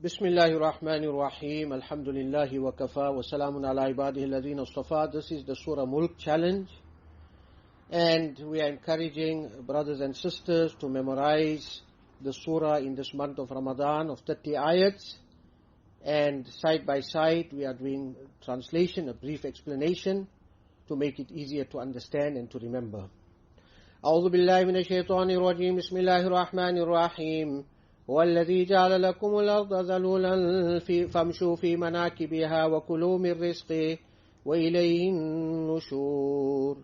Bismillahir Rahmanir Rahim. Alhamdulillahi wa kafa wa salamun ala ibadihi alladhina istafa. This is the Surah Mulk challenge, and we are encouraging brothers and sisters to memorize the surah in this month of Ramadan of 30 ayats, and side by side we are doing translation, a brief explanation to make it easier to understand and to remember. A'udhu billahi minash shaitanir rajim. Bismillahir Rahmanir Rahim. هو الذي جعل لكم الأرض ذلولا فامشوا في مناكبها وكلوا من رزقه وإليه النشور.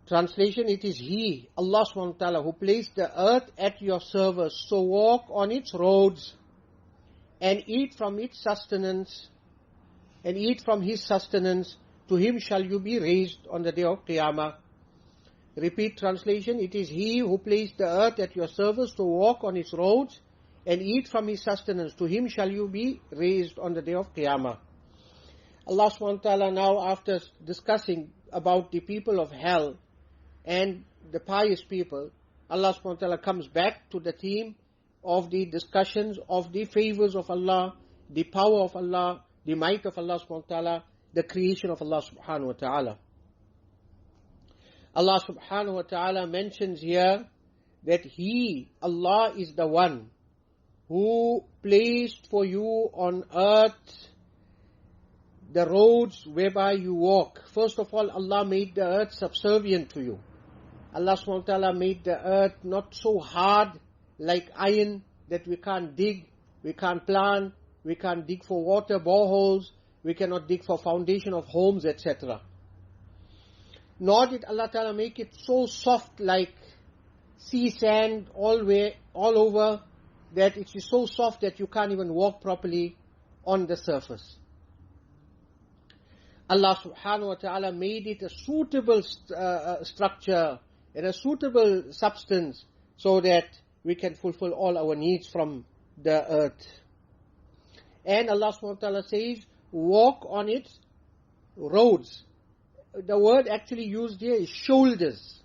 Translation: It is He, Allah subhanahu wa ta'ala, who placed the earth at your service, so walk on its roads and eat from its sustenance, and eat from His sustenance. To Him shall you be raised on the day of Qiyamah. Repeat translation: It is He who placed the earth at your service to walk on its roads and eat from His sustenance. To Him shall you be raised on the day of Qiyamah. Allah subhanahu wa ta'ala, now after discussing about the people of hell and the pious people, Allah subhanahu wa ta'ala comes back to the theme of the discussions of the favors of Allah, the power of Allah, the might of Allah subhanahu wa ta'ala, the creation of Allah subhanahu wa ta'ala. Allah subhanahu wa ta'ala mentions here that He, Allah, is the one who placed for you on earth the roads whereby you walk. First of all, Allah made the earth subservient to you. Allah subhanahu wa ta'ala made the earth not so hard like iron that we can't dig, we can't plant, we can't dig for water, boreholes, we cannot dig for foundation of homes, etc. Nor did Allah Ta'ala make it so soft like sea sand all over, that it is so soft that you can't even walk properly on the surface. Allah Subhanahu wa Ta'ala made it a suitable structure and a suitable substance so that we can fulfill all our needs from the earth. And Allah Subhanahu wa Ta'ala says, walk on its roads. The word actually used here is shoulders.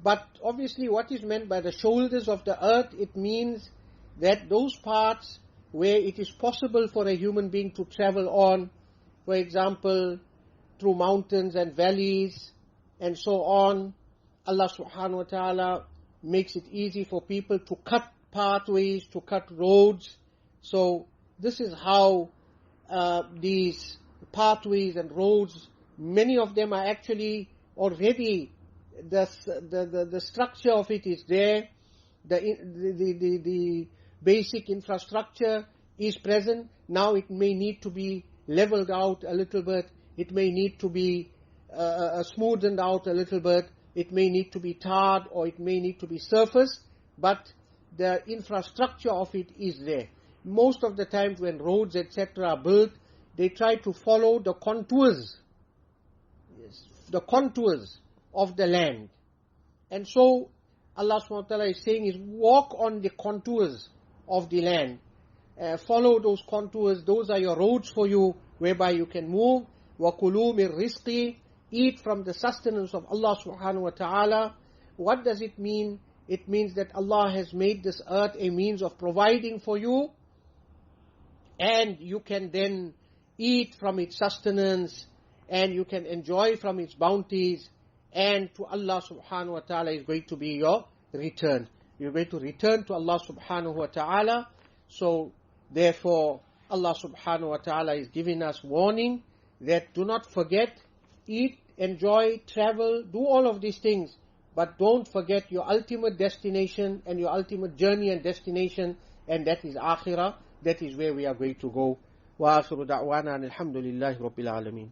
But obviously what is meant by the shoulders of the earth, it means that those parts where it is possible for a human being to travel on, for example, through mountains and valleys and so on, Allah subhanahu wa ta'ala makes it easy for people to cut pathways, to cut roads. So this is how these pathways and roads, many of them are actually already, the structure of it is there, the basic infrastructure is present. Now it may need to be leveled out a little bit, it may need to be smoothened out a little bit, it may need to be tarred, or it may need to be surfaced, but the infrastructure of it is there. Most of the times when roads etc. are built, they try to follow the contours of the land. And so Allah subhanahu wa ta'ala is saying is walk on the contours of the land. Follow those contours, those are your roads for you whereby you can move. وَكُلُوا مِن رِزْقِهِ, eat from the sustenance of Allah subhanahu wa ta'ala. What does it mean? It means that Allah has made this earth a means of providing for you, and you can then eat from its sustenance, and you can enjoy from its bounties, and to Allah subhanahu wa ta'ala is going to be your return. You're going to return to Allah subhanahu wa ta'ala. So therefore Allah subhanahu wa ta'ala is giving us warning that do not forget, eat, enjoy, travel, do all of these things, but don't forget your ultimate destination and your ultimate journey and destination, and that is akhirah. That is where we are going to go. Wa akhiru da'wana alhamdulillahi rabbil alameen.